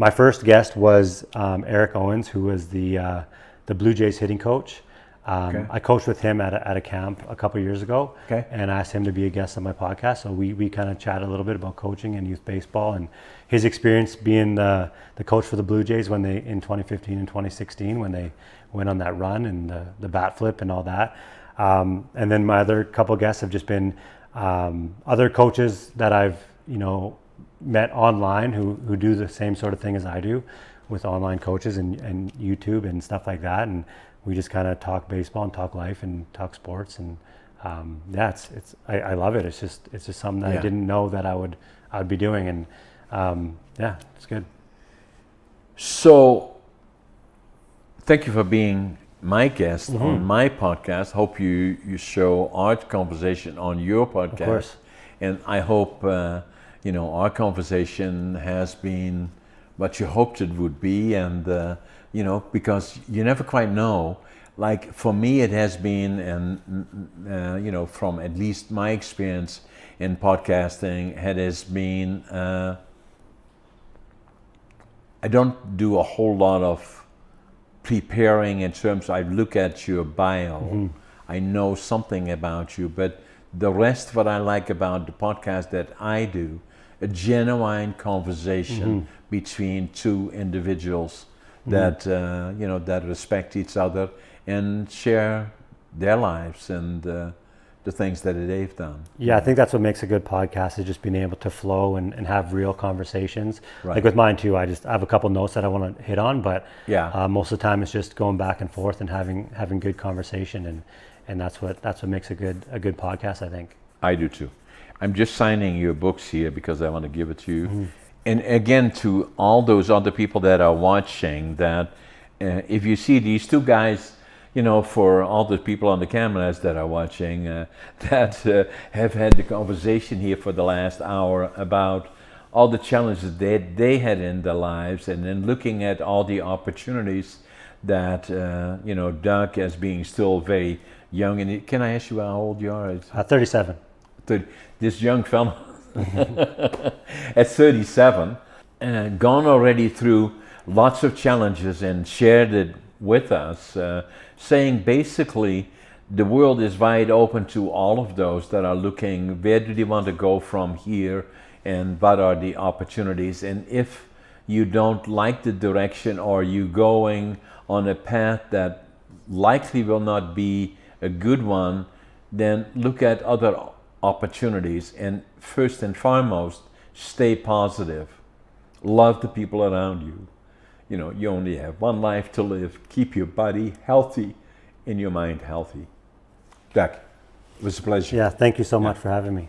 My first guest was Eric Owens, who was the Blue Jays hitting coach. I coached with him at a camp a couple years ago, and I asked him to be a guest on my podcast. So we kind of chatted a little bit about coaching and youth baseball and his experience being the coach for the Blue Jays when they in 2015 and 2016 when they went on that run and the bat flip and all that. And then my other couple guests have just been other coaches that I've met online who do the same sort of thing as I do with online coaches and YouTube and stuff like that. And we just kind of talk baseball and talk life and talk sports, and I love it. It's just something that I didn't know that I'd be doing, and it's good. So, thank you for being my guest on my podcast. Hope you show our conversation on your podcast, of course. And I hope our conversation has been what you hoped it would be, and because you never quite know. Like for me, it has been, and from at least my experience in podcasting, it has been. I don't do a whole lot of preparing in terms. I look at your bio, I know something about you, but the rest, what I like about the podcast that I do, a genuine conversation between 2 individuals that that respect each other and share their lives and the things that they've done. Yeah, I think that's what makes a good podcast, is just being able to flow and have real conversations. Right. Like with mine too, I have a couple notes that I want to hit on, but most of the time it's just going back and forth and having good conversation, and that's what makes a good podcast, I think. I do too. I'm just signing your books here because I want to give it to you. And again, to all those other people that are watching, that if you see these 2 guys, for all the people on the cameras that are watching, that have had the conversation here for the last hour about all the challenges that they had in their lives, and then looking at all the opportunities that, Doug, as being still very young. And can I ask you how old you are? 37. This young fellow at 37, gone already through lots of challenges and shared it with us, saying basically the world is wide open to all of those that are looking, where do they want to go from here, and what are the opportunities. And if you don't like the direction, or you going on a path that likely will not be a good one, then look at other opportunities. And first and foremost, stay positive. Love the people around you. You know, you only have one life to live. Keep your body healthy and your mind healthy. Jack, it was a pleasure. Yeah, thank you so much for having me.